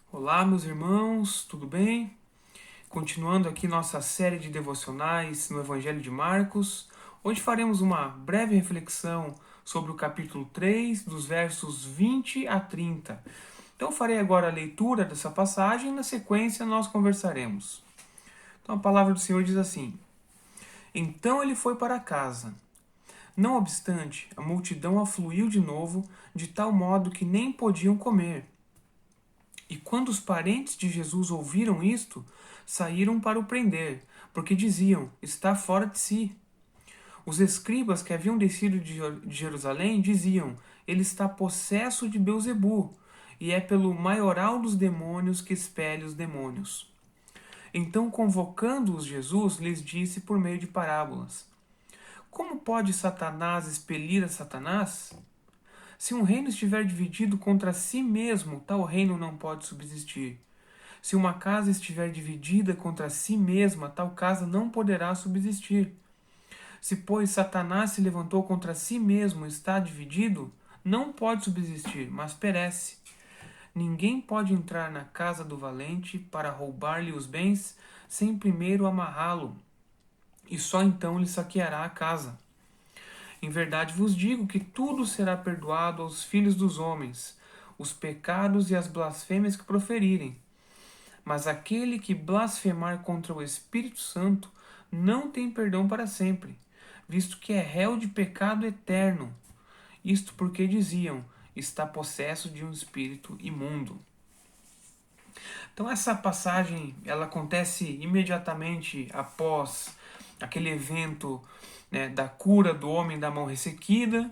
Olá, meus irmãos, tudo bem? Continuando aqui nossa série de devocionais no Evangelho de Marcos, hoje faremos uma breve reflexão sobre o capítulo 3, dos versos 20 a 30. Então, farei agora a leitura dessa passagem e, na sequência, nós conversaremos. Então, a palavra do Senhor diz assim: Então ele foi para casa. Não obstante, a multidão afluiu de novo, de tal modo que nem podiam comer. E quando os parentes de Jesus ouviram isto, saíram para o prender, porque diziam: está fora de si. Os escribas que haviam descido de Jerusalém diziam: ele está possesso de Beelzebu, e é pelo maioral dos demônios que expele os demônios. Então, convocando-os, Jesus lhes disse por meio de parábolas: Como pode Satanás expelir a Satanás? Se um reino estiver dividido contra si mesmo, tal reino não pode subsistir. Se uma casa estiver dividida contra si mesma, tal casa não poderá subsistir. Se, pois, Satanás se levantou contra si mesmo e está dividido, não pode subsistir, mas perece. Ninguém pode entrar na casa do valente para roubar-lhe os bens sem primeiro amarrá-lo, e só então lhe saqueará a casa. Em verdade vos digo que tudo será perdoado aos filhos dos homens, os pecados e as blasfêmias que proferirem. Mas aquele que blasfemar contra o Espírito Santo não tem perdão para sempre, visto que é réu de pecado eterno. Isto porque diziam: está possesso de um espírito imundo. Então essa passagem ela acontece imediatamente após aquele evento, né, da cura do homem da mão ressequida.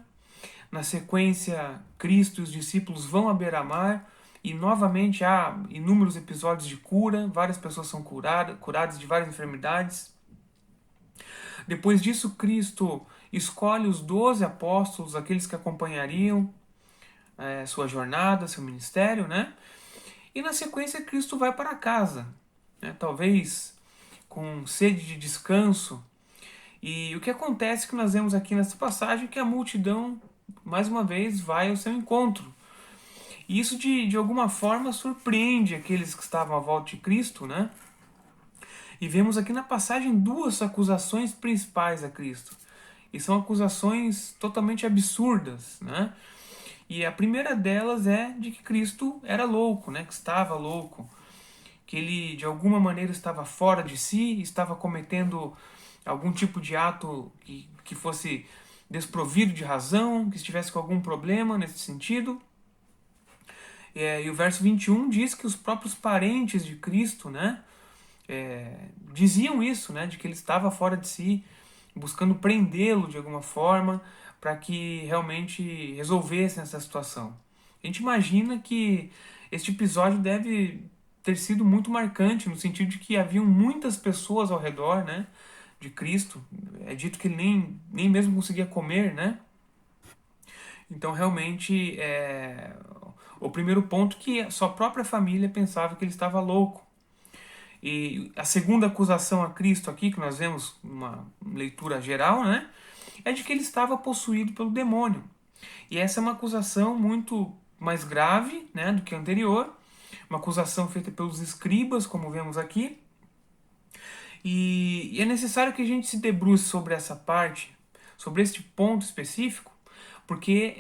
Na sequência, Cristo e os discípulos vão à beira-mar e novamente há inúmeros episódios de cura, várias pessoas são curadas de várias enfermidades. Depois disso, Cristo escolhe os 12 apóstolos, aqueles que acompanhariam sua jornada, seu ministério, né? E na sequência, Cristo vai para casa, né? Talvez com sede de descanso. E o que acontece que nós vemos aqui nessa passagem é que a multidão, mais uma vez, vai ao seu encontro. E isso, de alguma forma, surpreende aqueles que estavam à volta de Cristo, né? E vemos aqui na passagem duas acusações principais a Cristo. E são acusações totalmente absurdas, né? E a primeira delas é de que Cristo era louco, né? Que estava louco. Que ele, de alguma maneira, estava fora de si, estava cometendo algum tipo de ato que fosse desprovido de razão, que estivesse com algum problema nesse sentido. E o verso 21 diz que os próprios parentes de Cristo, né, diziam isso, né, de que ele estava fora de si, buscando prendê-lo de alguma forma para que realmente resolvessem essa situação. A gente imagina que este episódio deve ter sido muito marcante, no sentido de que haviam muitas pessoas ao redor, né, de Cristo. É dito que ele nem mesmo conseguia comer, né? Então, realmente, o primeiro ponto é que a sua própria família pensava que ele estava louco. E a segunda acusação a Cristo aqui, que nós vemos numa leitura geral, né, é de que ele estava possuído pelo demônio. E essa é uma acusação muito mais grave, né, do que a anterior, uma acusação feita pelos escribas, como vemos aqui. E é necessário que a gente se debruce sobre essa parte, sobre este ponto específico, porque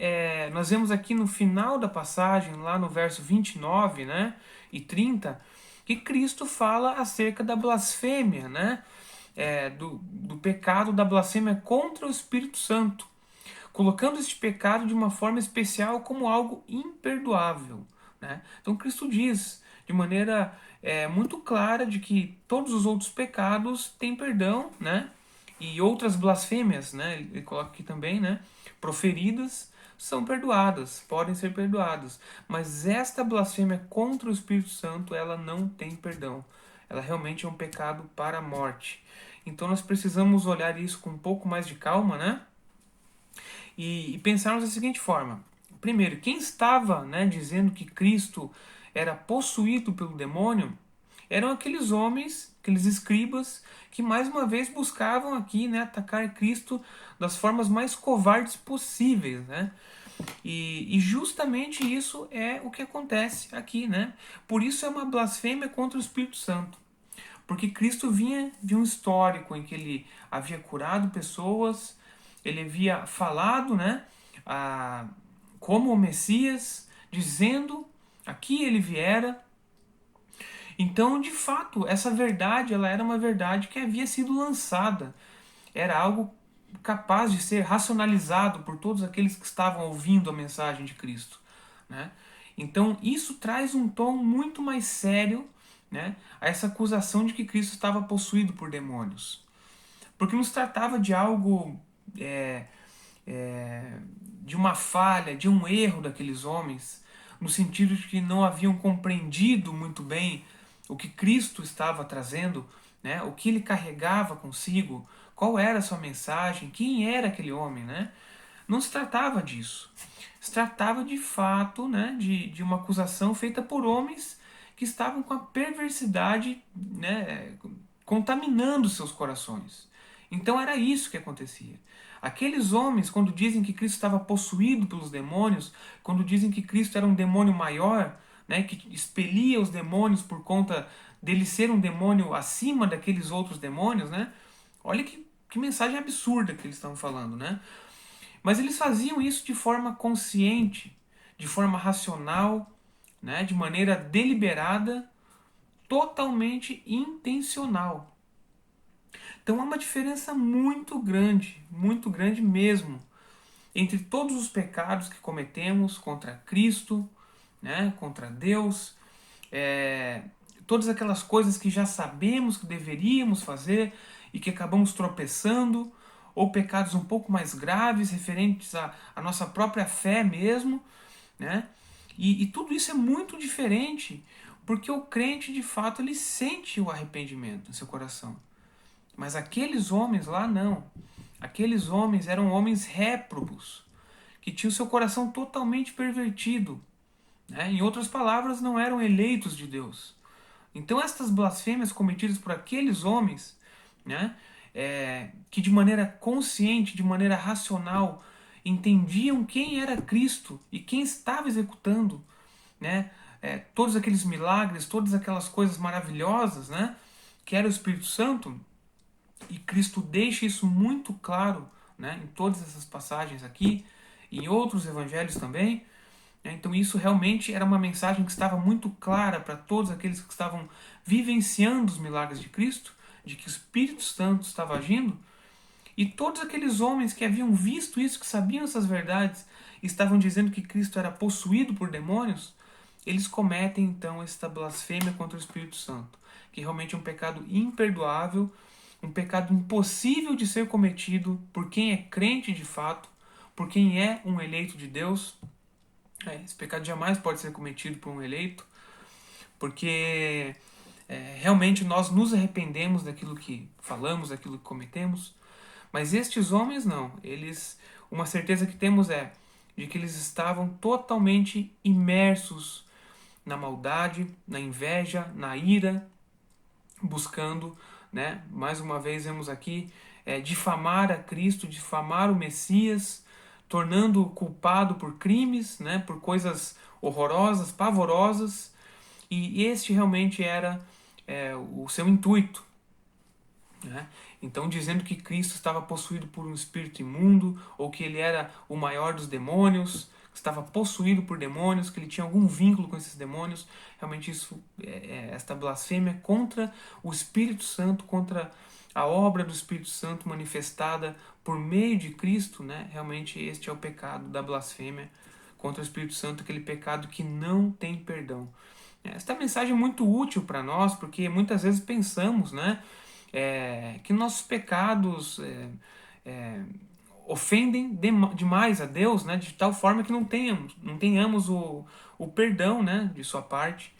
nós vemos aqui no final da passagem, lá no verso 29, né, e 30, que Cristo fala acerca da blasfêmia, né, do pecado da blasfêmia contra o Espírito Santo, colocando este pecado de uma forma especial como algo imperdoável, né? Então Cristo diz de maneira muito clara de que todos os outros pecados têm perdão, né? E outras blasfêmias, né? Ele coloca aqui também, né? Proferidas são perdoadas, podem ser perdoadas, mas esta blasfêmia contra o Espírito Santo, ela não tem perdão. Ela realmente é um pecado para a morte. Então nós precisamos olhar isso com um pouco mais de calma, né? E pensarmos da seguinte forma: primeiro, quem estava, né, dizendo que Cristo era possuído pelo demônio eram aqueles homens, aqueles escribas, que mais uma vez buscavam aqui, né, atacar Cristo das formas mais covardes possíveis, né? E justamente isso é o que acontece aqui, né? Por isso é uma blasfêmia contra o Espírito Santo. Porque Cristo vinha de um histórico em que ele havia curado pessoas, ele havia falado, né, como o Messias, dizendo aqui ele viera. Então, de fato, essa verdade, ela era uma verdade que havia sido lançada. Era algo capaz de ser racionalizado por todos aqueles que estavam ouvindo a mensagem de Cristo, né? Então, isso traz um tom muito mais sério, né, a essa acusação de que Cristo estava possuído por demônios. Porque não se tratava de algo, é, de uma falha, de um erro daqueles homens, no sentido de que não haviam compreendido muito bem o que Cristo estava trazendo, né? O que ele carregava consigo, qual era a sua mensagem, quem era aquele homem, né? Não se tratava disso. Se tratava de fato, né, de uma acusação feita por homens que estavam com a perversidade, né, contaminando seus corações. Então era isso que acontecia. Aqueles homens, quando dizem que Cristo estava possuído pelos demônios, quando dizem que Cristo era um demônio maior, né, que expelia os demônios por conta dele ser um demônio acima daqueles outros demônios, né? Olha que mensagem absurda que eles estão falando, né? Mas eles faziam isso de forma consciente, de forma racional, né, de maneira deliberada, totalmente intencional. Então há uma diferença muito grande mesmo, entre todos os pecados que cometemos contra Cristo, né, contra Deus, todas aquelas coisas que já sabemos que deveríamos fazer e que acabamos tropeçando, ou pecados um pouco mais graves, referentes à nossa própria fé mesmo, né? E tudo isso é muito diferente, porque o crente, de fato, ele sente o arrependimento em seu coração. Mas aqueles homens lá não. Aqueles homens eram homens réprobos, que tinham seu coração totalmente pervertido. Né? Em outras palavras, não eram eleitos de Deus. Então estas blasfêmias cometidas por aqueles homens, né, que de maneira consciente, de maneira racional, entendiam quem era Cristo e quem estava executando, né, todos aqueles milagres, todas aquelas coisas maravilhosas, né, que era o Espírito Santo, e Cristo deixa isso muito claro, né, em todas essas passagens aqui, em outros evangelhos também. Então isso realmente era uma mensagem que estava muito clara para todos aqueles que estavam vivenciando os milagres de Cristo, de que o Espírito Santo estava agindo, e todos aqueles homens que haviam visto isso, que sabiam essas verdades, estavam dizendo que Cristo era possuído por demônios, eles cometem então esta blasfêmia contra o Espírito Santo, que realmente é um pecado imperdoável, um pecado impossível de ser cometido por quem é crente de fato, por quem é um eleito de Deus. Esse pecado jamais pode ser cometido por um eleito, porque realmente nós nos arrependemos daquilo que falamos, daquilo que cometemos, mas estes homens não. Eles, uma certeza que temos é de que eles estavam totalmente imersos na maldade, na inveja, na ira, buscando, né? Mais uma vez vemos aqui difamar a Cristo, difamar o Messias, tornando-o culpado por crimes, né? Por coisas horrorosas, pavorosas, e este realmente era o seu intuito. Né? Então, dizendo que Cristo estava possuído por um espírito imundo, ou que ele era o maior dos demônios, que estava possuído por demônios, que ele tinha algum vínculo com esses demônios, realmente isso esta blasfêmia contra o Espírito Santo, contra a obra do Espírito Santo manifestada por meio de Cristo, né? Realmente este é o pecado da blasfêmia contra o Espírito Santo, aquele pecado que não tem perdão. Esta mensagem é muito útil para nós, porque muitas vezes pensamos, né, que nossos pecados ofendem demais a Deus, né, de tal forma que não tenhamos o perdão, né, de sua parte.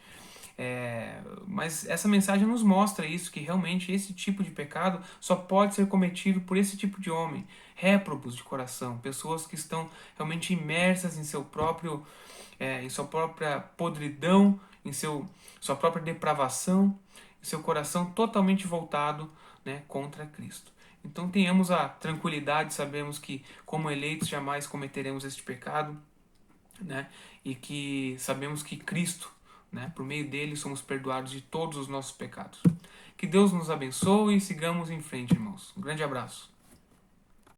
Mas essa mensagem nos mostra isso, que realmente esse tipo de pecado só pode ser cometido por esse tipo de homem, réprobos de coração, pessoas que estão realmente imersas em seu próprio, em sua própria podridão, em sua própria depravação, em seu coração totalmente voltado, né, contra Cristo. Então tenhamos a tranquilidade, sabemos que como eleitos jamais cometeremos este pecado, né? E que sabemos que Cristo, né, por meio dele somos perdoados de todos os nossos pecados. Que Deus nos abençoe e sigamos em frente, irmãos. Um grande abraço.